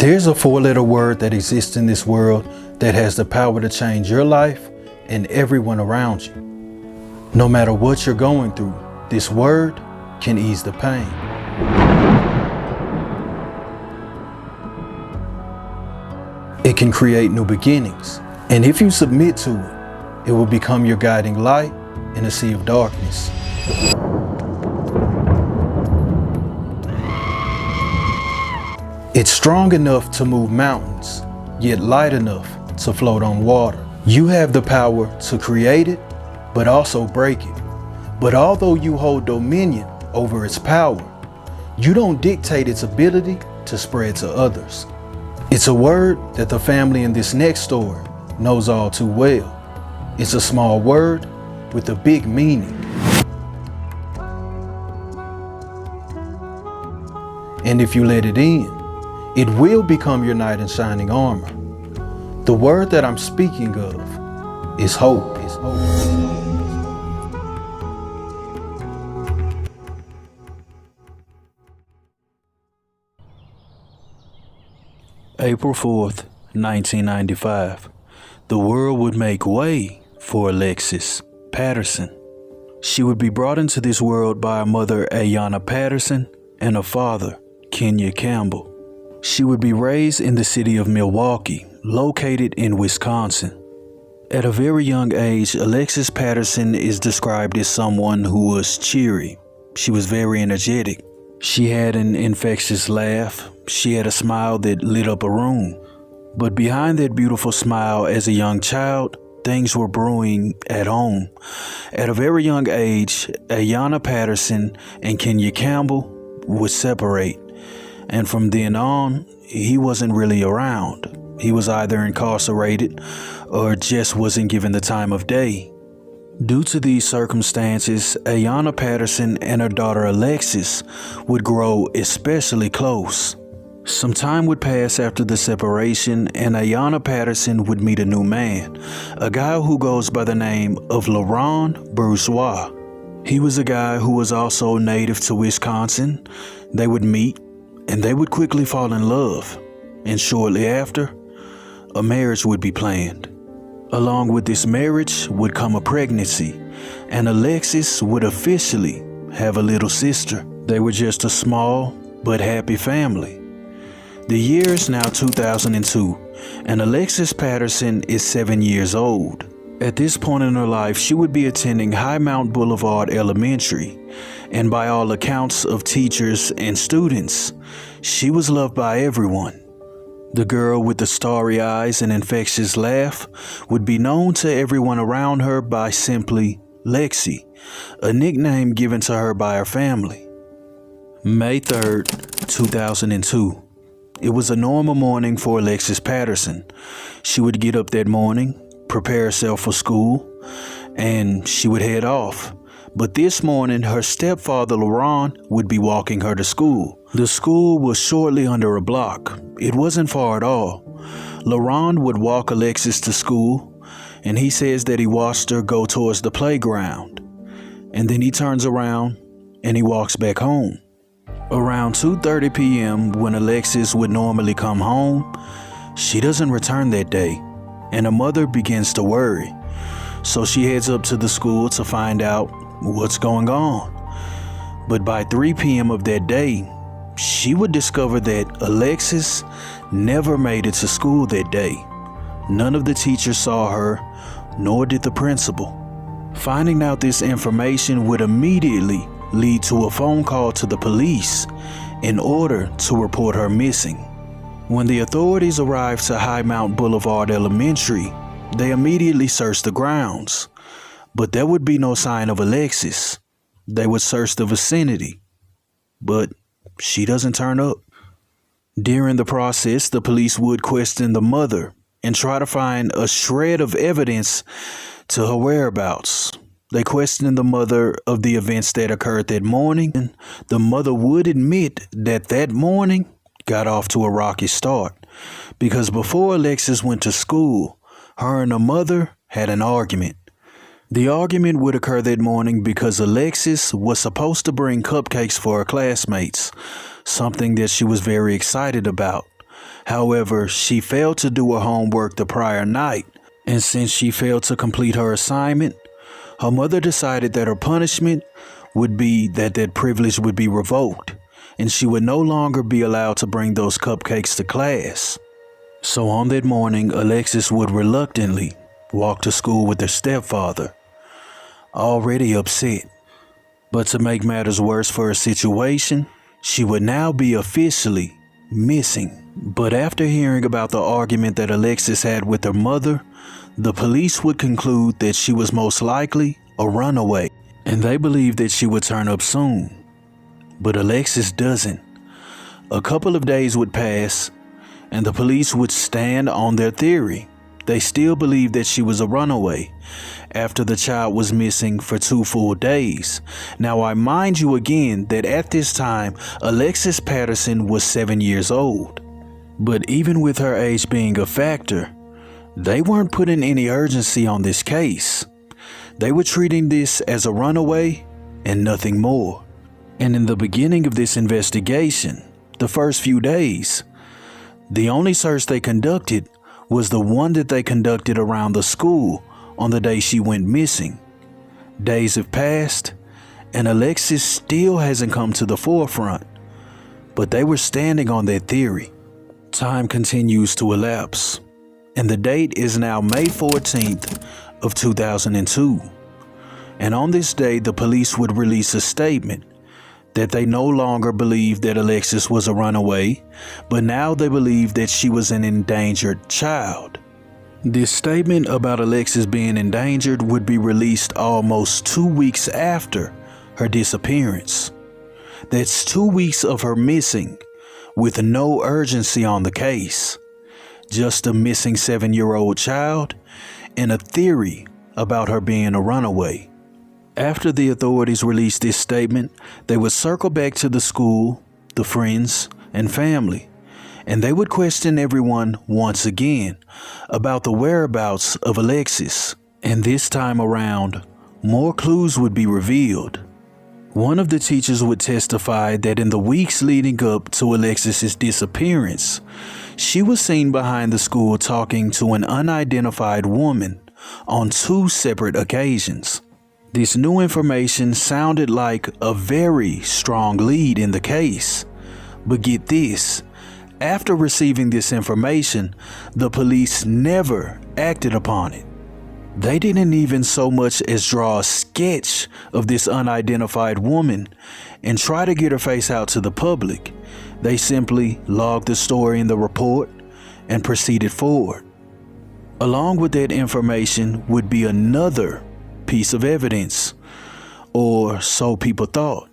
There's a four-letter word that exists in this world that has the power to change your life and everyone around you. No matter what you're going through, this word can ease the pain. It can create new beginnings, and if you submit to it, it will become your guiding light in a sea of darkness. It's strong enough to move mountains, yet light enough to float on water. You have the power to create it, but also break it. But although you hold dominion over its power, you don't dictate its ability to spread to others. It's a word that the family in this next story knows all too well. It's a small word with a big meaning. And if you let it in, it will become your knight in shining armor. The word that I'm speaking of is hope. April 4th, 1995. The world would make way for Alexis Patterson. She would be brought into this world by her mother, Alexis Patterson, and her father, Kenya Campbell. She would be raised in the city of Milwaukee, located in Wisconsin. At a very young age, Alexis Patterson is described as someone who was cheery. She was very energetic. She had an infectious laugh. She had a smile that lit up a room. But behind that beautiful smile as a young child, things were brewing at home. At a very young age, Alexis Patterson and Kenya Campbell would separate. And from then on, he wasn't really around. He was either incarcerated or just wasn't given the time of day. Due to these circumstances, Alexis Patterson and her daughter Alexis would grow especially close. Some time would pass after the separation, and Alexis Patterson would meet a new man, a guy who goes by the name of Laurent Bourgeois. He was a guy who was also native to Wisconsin. They would meet, and they would quickly fall in love, and shortly after, a marriage would be planned. Along with this marriage would come a pregnancy, and Alexis would officially have a little sister. They were just a small but happy family. The year is now 2002, and Alexis Patterson is 7 years old. At this point in her life, she would be attending Highmount Boulevard Elementary, and by all accounts of teachers and students, she was loved by everyone. The girl with the starry eyes and infectious laugh would be known to everyone around her by simply Lexi, a nickname given to her by her family. May 3rd, 2002. It was a normal morning for Alexis Patterson. She would get up that morning, prepare herself for school, and she would head off. But this morning, her stepfather Laurent would be walking her to school. The school was shortly under a block. It wasn't far at all. Laurent would walk Alexis to school, and he says that he watched her go towards the playground. And then he turns around and he walks back home. Around 2:30 p.m., when Alexis would normally come home, she doesn't return that day, and her mother begins to worry. So she heads up to the school to find out what's going on. But by 3 p.m. of that day, she would discover that Alexis never made it to school that day. None of the teachers saw her, nor did the principal. Finding out this information would immediately lead to a phone call to the police in order to report her missing. When the authorities arrived to Highmount Boulevard Elementary, they immediately searched the grounds, but there would be no sign of Alexis. They would search the vicinity, but she doesn't turn up. During the process, the police would question the mother and try to find a shred of evidence to her whereabouts. They questioned the mother of the events that occurred that morning. The mother would admit that that morning got off to a rocky start because before Alexis went to school, her and her mother had an argument. The argument would occur that morning because Alexis was supposed to bring cupcakes for her classmates, something that she was very excited about. However, she failed to do her homework the prior night, and since she failed to complete her assignment, her mother decided that her punishment would be that privilege would be revoked, and she would no longer be allowed to bring those cupcakes to class. So on that morning, Alexis would reluctantly walk to school with her stepfather, already upset. But to make matters worse for her situation, she would now be officially missing. But after hearing about the argument that Alexis had with her mother, the police would conclude that she was most likely a runaway, and they believed that she would turn up soon. But Alexis doesn't. A couple of days would pass, and the police would stand on their theory. They still believed that she was a runaway after the child was missing for 2 full days. Now, I mind you again that at this time, Alexis Patterson was 7 years old. But even with her age being a factor, they weren't putting any urgency on this case. They were treating this as a runaway and nothing more. And in the beginning of this investigation, the first few days, the only search they conducted was the one that they conducted around the school on the day she went missing. Days have passed, and Alexis still hasn't come to the forefront, but they were standing on that theory. Time continues to elapse, and the date is now May 14th of 2002. And on this day, the police would release a statement that they no longer believed that Alexis was a runaway, but now they believe that she was an endangered child. This statement about Alexis being endangered would be released almost 2 weeks after her disappearance. That's 2 weeks of her missing with no urgency on the case. Just a missing 7-year-old child and a theory about her being a runaway. After the authorities released this statement, they would circle back to the school, the friends, and family, and they would question everyone once again about the whereabouts of Alexis. And this time around, more clues would be revealed. One of the teachers would testify that in the weeks leading up to Alexis's disappearance, she was seen behind the school talking to an unidentified woman on 2 separate occasions. This new information sounded like a very strong lead in the case. But get this, after receiving this information, the police never acted upon it. They didn't even so much as draw a sketch of this unidentified woman and try to get her face out to the public. They simply logged the story in the report and proceeded forward. Along with that information would be another piece of evidence, or so people thought.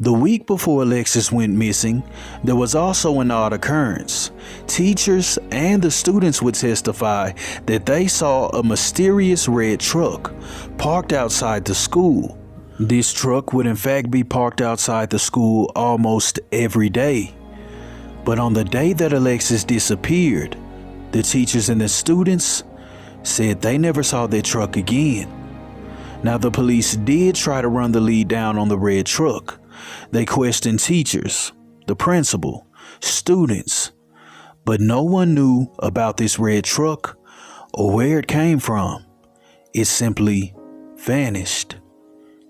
The week before Alexis went missing, there was also an odd occurrence. Teachers and the students would testify that they saw a mysterious red truck parked outside the school. This truck would in fact be parked outside the school almost every day. But on the day that Alexis disappeared, the teachers and the students said they never saw that truck again. Now, the police did try to run the lead down on the red truck. They questioned teachers, the principal, students, but no one knew about this red truck or where it came from. It simply vanished,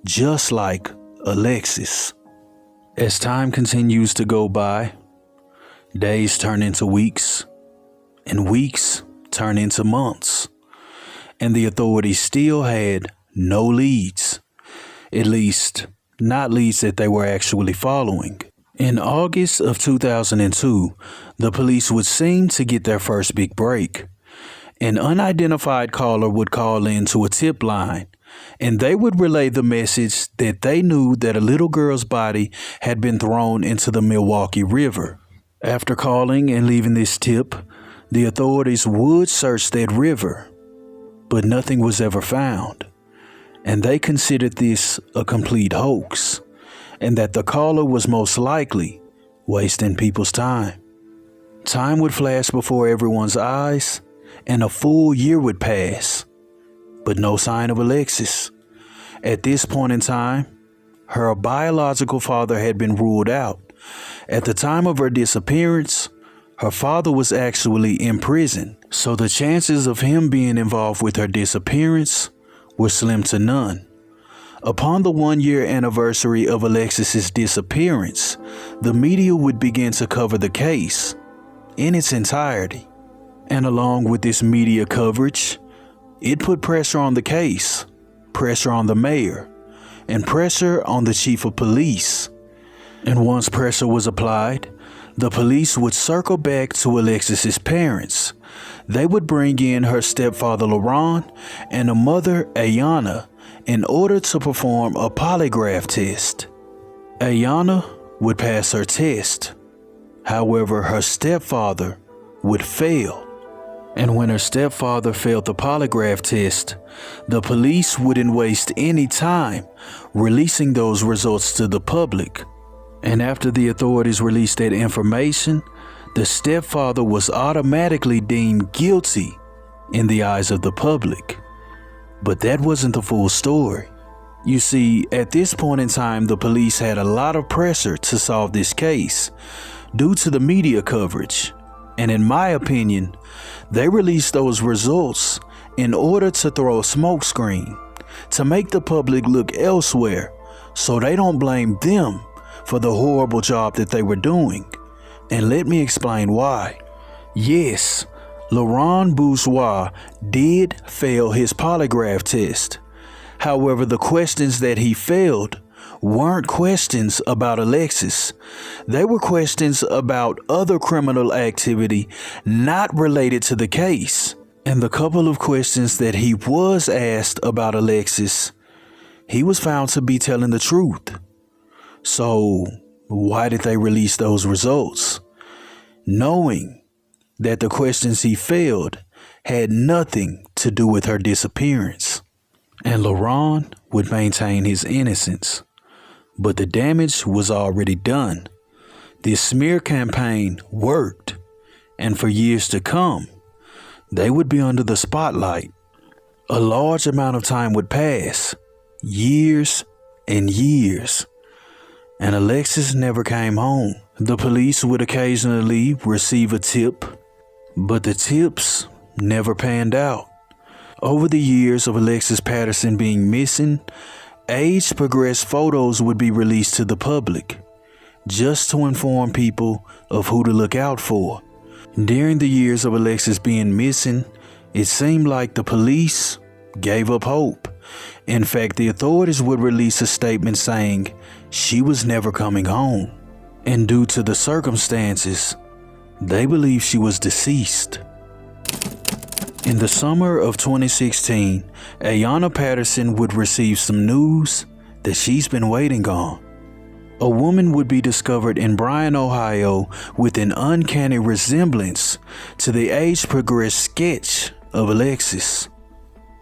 just like Alexis. As time continues to go by, days turn into weeks, and weeks turn into months, and the authorities still had no leads, at least not leads that they were actually following. In August of 2002, the police would seem to get their first big break. An unidentified caller would call in to a tip line, and they would relay the message that they knew that a little girl's body had been thrown into the Milwaukee River. After calling and leaving this tip, the authorities would search that river, but nothing was ever found. And they considered this a complete hoax, and that the caller was most likely wasting people's time. Time would flash before everyone's eyes, and a full year would pass, but no sign of Alexis. At this point in time, her biological father had been ruled out. At the time of her disappearance, Her father was actually in prison, so the chances of him being involved with her disappearance were slim to none. Upon the 1-year anniversary of Alexis's disappearance, the media would begin to cover the case in its entirety. And along with this media coverage, it put pressure on the case, pressure on the mayor, and pressure on the chief of police. And once pressure was applied, the police would circle back to Alexis's parents. They would bring in her stepfather Laurent and her mother Ayana in order to perform a polygraph test. Ayana would pass her test. However, her stepfather would fail. And when her stepfather failed the polygraph test, the police wouldn't waste any time releasing those results to the public. And after the authorities released that information, the stepfather was automatically deemed guilty in the eyes of the public. But that wasn't the full story. You see, at this point in time, the police had a lot of pressure to solve this case due to the media coverage. And in my opinion, they released those results in order to throw a smokescreen, to make the public look elsewhere so they don't blame them for the horrible job that they were doing. And let me explain why. Yes, Laurent Bourgeois did fail his polygraph test. However, the questions that he failed weren't questions about Alexis. They were questions about other criminal activity not related to the case. And the couple of questions that he was asked about Alexis, he was found to be telling the truth. So why did they release those results? Knowing that the questions he failed had nothing to do with her disappearance. And Laurent would maintain his innocence. But the damage was already done. This smear campaign worked. And for years to come, they would be under the spotlight. A large amount of time would pass. Years and years. And Alexis never came home. The police would occasionally receive a tip, but the tips never panned out. Over the years of Alexis Patterson being missing, age-progressed photos would be released to the public, just to inform people of who to look out for. During the years of Alexis being missing, it seemed like the police gave up hope. In fact, the authorities would release a statement saying she was never coming home. And due to the circumstances, they believe she was deceased. In the summer of 2016, Ayana Patterson would receive some news that she's been waiting on. A woman would be discovered in Bryan, Ohio with an uncanny resemblance to the age-progressed sketch of Alexis.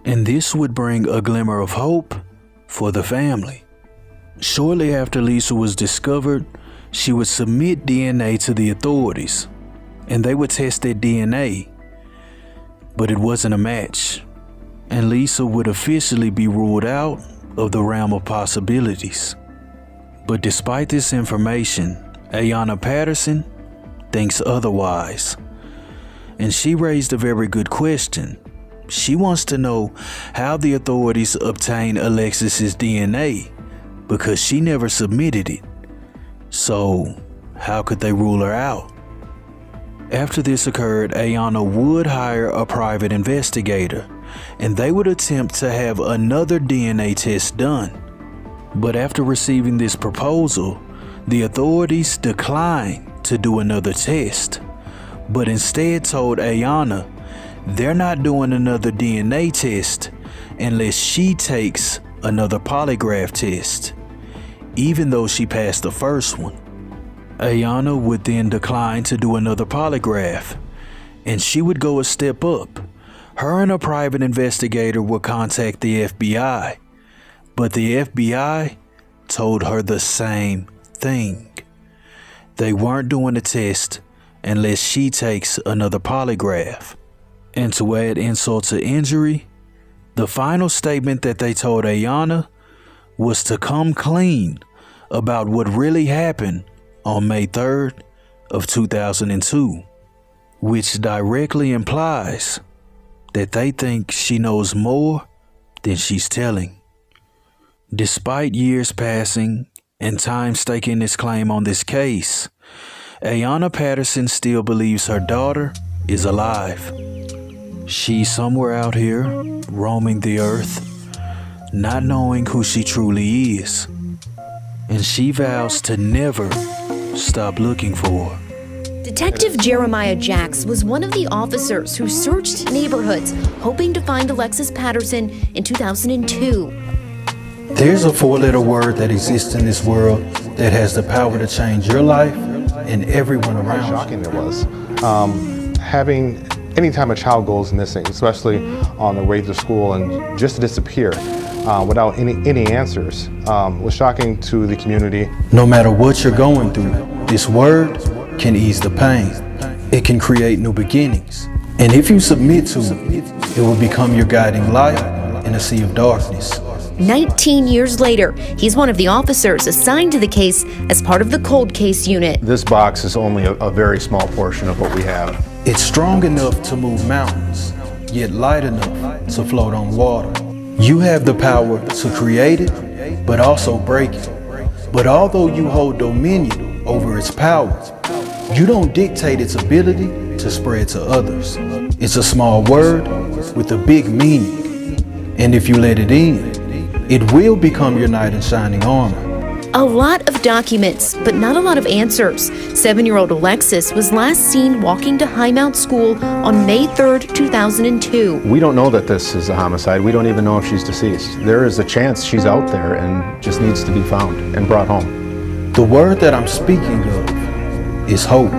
And this would bring a glimmer of hope for the family. Shortly after Lisa was discovered, she would submit DNA to the authorities, and they would test that DNA. But it wasn't a match, and Lisa would officially be ruled out of the realm of possibilities. But despite this information, Ayana Patterson thinks otherwise. And she raised a very good question. She wants to know how the authorities obtained Alexis's DNA because she never submitted it. So how could they rule her out? After this occurred, Ayana would hire a private investigator, and they would attempt to have another DNA test done. But after receiving this proposal, the authorities declined to do another test, but instead told Ayana they're not doing another DNA test unless she takes another polygraph test, even though she passed the first one. Ayana would then decline to do another polygraph, and she would go a step up. Her and a private investigator would contact the FBI, but the FBI told her the same thing. They weren't doing a test unless she takes another polygraph. And to add insult to injury, the final statement that they told Ayana was to come clean about what really happened on May 3rd of 2002. which directly implies that they think she knows more than she's telling. Despite years passing and time staking its claim on this case, Ayanna Patterson still believes her daughter is alive. She's somewhere out here, roaming the earth, not knowing who she truly is. And she vows to never stop looking for her. Detective Jeremiah Jacks was one of the officers who searched neighborhoods hoping to find Alexis Patterson in 2002. There's a four-letter word that exists in this world that has the power to change your life and everyone around. How shocking it was. Anytime a child goes missing, especially on the way to school, and just to disappear without any answers, was shocking to the community. No matter what you're going through, this word can ease the pain. It can create new beginnings. And if you submit to it, it will become your guiding light in a sea of darkness. 19 years later, he's one of the officers assigned to the case as part of the cold case unit. This box is only a very small portion of what we have. It's strong enough to move mountains, yet light enough to float on water. You have the power to create it, but also break it. But although you hold dominion over its power, you don't dictate its ability to spread to others. It's a small word with a big meaning. And if you let it in, it will become your knight in shining armor. A lot of documents, but not a lot of answers. 7-year-old Alexis was last seen walking to Highmount School on May 3rd, 2002. We don't know that this is a homicide. We don't even know if she's deceased. There is a chance she's out there and just needs to be found and brought home. The word that I'm speaking of is hope.